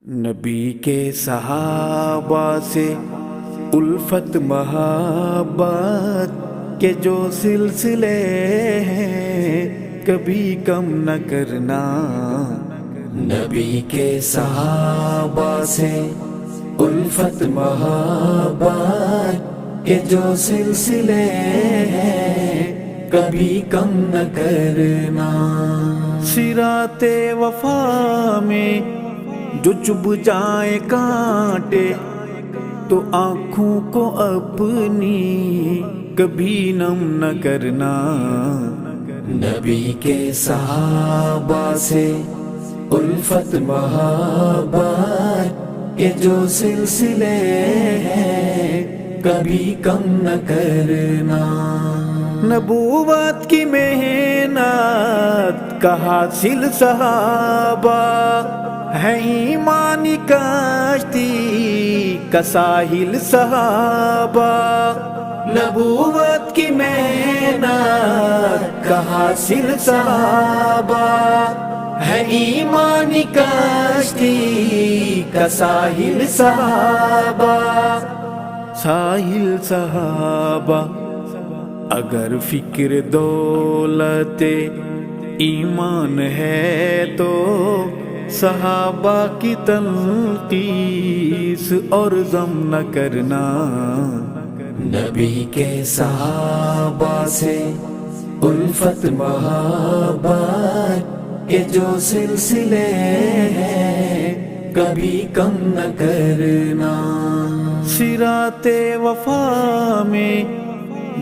نبی کے صحابہ سے الفت محبت کے جو سلسلے ہیں کبھی کم نہ کرنا. نبی کے صحابہ سے الفت محبت کے جو سلسلے ہیں کبھی کم نہ کرنا. صراط وفا میں جو چبھ جائے کانٹے تو آنکھوں کو اپنی کبھی نم نہ کرنا. نبی کے صحابہ سے الفت محبت کے جو سلسلے ہیں کبھی کم نہ کرنا. نبوت کی محنت کا حاصل صحابہ ہے ایمانی کشتی کا ساحل صحابہ. نبوت کی محنت کا حاصل صحابہ ہے ایمانی کشتی کا ساحل صحابہ. ساحل صحابہ اگر فکر دولت ایمان ہے تو صحابہ کی تنقیس اور ذم نہ کرنا. نبی کے صحابہ سے الفت محبت کے جو سلسلے ہیں کبھی کم نہ کرنا. صراط وفا میں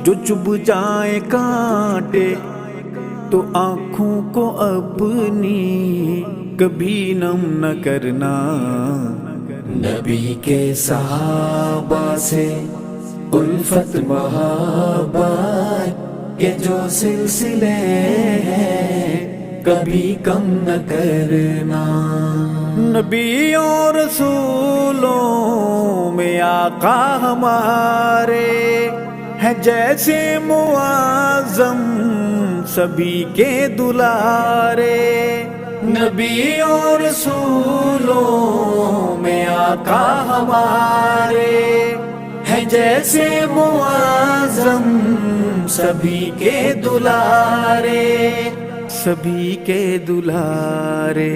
جو چبھ جائے کانٹے تو آنکھوں کو اپنی کبھی نم نہ کرنا. نبی کے صحابہ سے الفت محبت کے جو سلسلے ہیں کبھی کم نہ کرنا. نبیوں رسولوں میں آقا ہمارے ہیں جیسے معظم سبھی کے دلارے. نبیوں رسولوں میں آقا ہمارے ہیں جیسے معظم سبھی کے دلارے. سبھی کے دلارے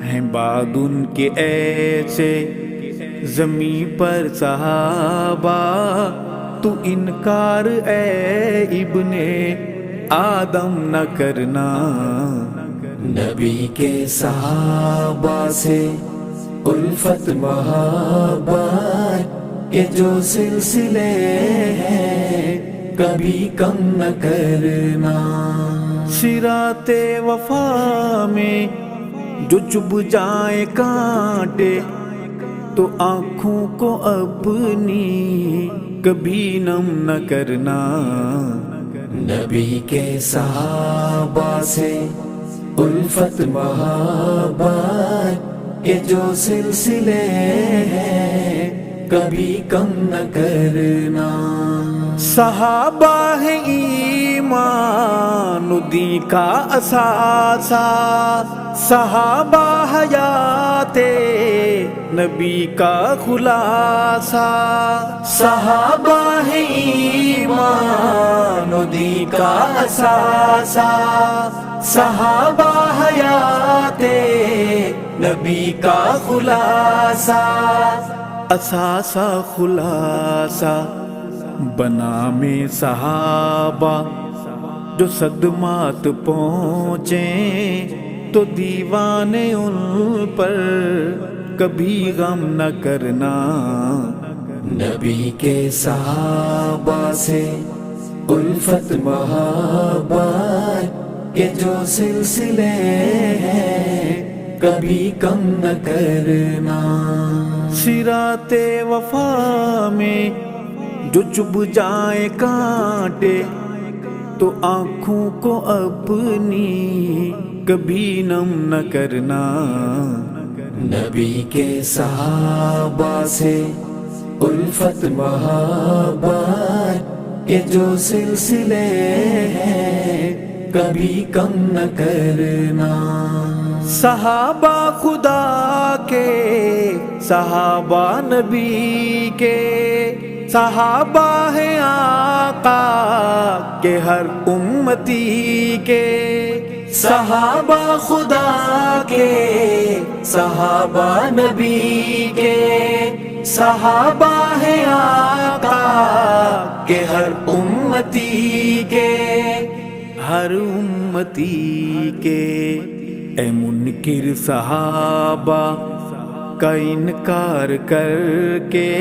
ہیں بعد ان کے ایسے زمین پر صحابہ تو انکار اے ابن آدم نہ کرنا. نبی کے صحابہ سے الفت محبت کے جو سلسلے ہیں کبھی کم نہ کرنا. صراط وفا میں جو چبھ جائے کانٹے تو آنکھوں کو اپنی کبھی نم نہ کرنا. نبی کے صحابہ سے الفت محبت کے جو سلسلے ہیں کبھی کم نہ کرنا. صحابہ ہے ایمان دین کا اثاثہ. صحابہ حیات نبی کا خلاصہ. صحابہ ہے ایمان دین کا اثاثہ. صحابہ حیات نبی کا خلاصہ. اثاثہ خلاصہ بنا میں صحابہ جو صدمات پہنچیں تو دیوانے ان پر کبھی غم نہ کرنا. نبی کے صحابہ سے الفت محبت کے جو سلسلے ہیں کبھی کم نہ کرنا. صراط وفا میں جو چبھ جائے کانٹے تو آنکھوں کو اپنی کبھی نم نہ کرنا. نبی کے صحابہ سے الفت محبت کے جو سلسلے ہیں کبھی کم نہ کرنا. صحابہ خدا کے صحابہ نبی کے، صحابہ ہیں آقا کے ہر امتی کے، صحابہ خدا کے، صحابہ نبی کے، صحابہ ہیں آقا کے ہر امتی کے، ہر امتی کے۔ اے منکر صحابہ کا انکار کر کے،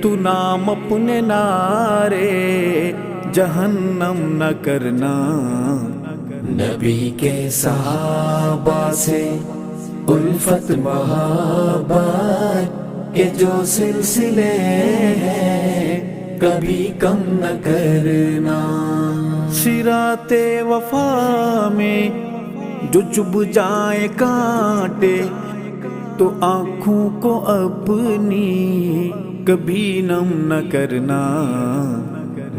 تو نام اپنے نعرے جہنم نہ کرنا۔ نبی کے صحابہ سے الفت محبت کے جو سلسلے ہیں کبھی کم نہ کرنا۔ صراط وفا میں جو چبھ جائے کانٹے، تو آنکھوں کو اپنی کبھی نم نہ کرنا۔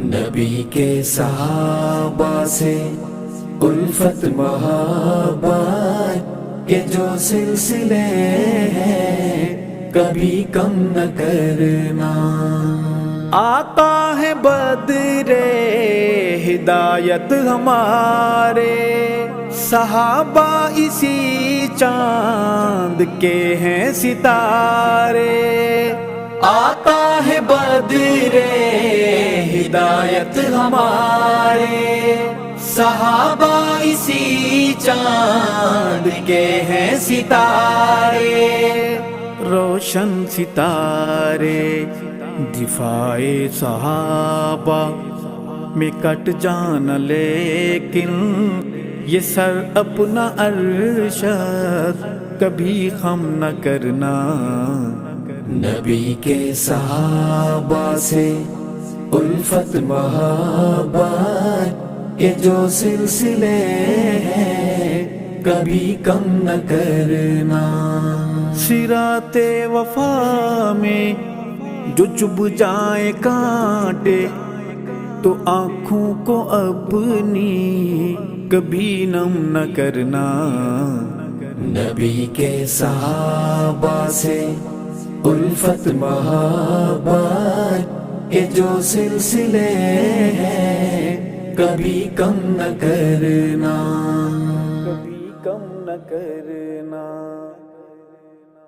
نبی کے صحابہ سے الفت محبت کے جو سلسلے ہیں کبھی کم نہ کرنا۔ آقا ہے بدر ہدایت ہمارے، صحابہ اسی چاند کے ہیں ستارے۔ آقا ہے بدر ہدایت ہمارے، صحابہ اسی چاند کے ہیں ستارے۔ روشن ستارے دفاع صحابہ میں کٹ جانا، لیکن یہ سر اپنا ارشد کبھی خم نہ کرنا۔ نبی کے صحابہ سے الفت محبت کے جو سلسلے ہیں کبھی کم نہ کرنا۔ صراط وفا میں جو چبھ جائے کانٹے، تو آنکھوں کو اپنی کبھی نم نہ کرنا۔ نبی کے صحابہ سے الفت محبت کے جو سلسلے ہیں کبھی کم نہ کرنا، کبھی کم نہ کرنا۔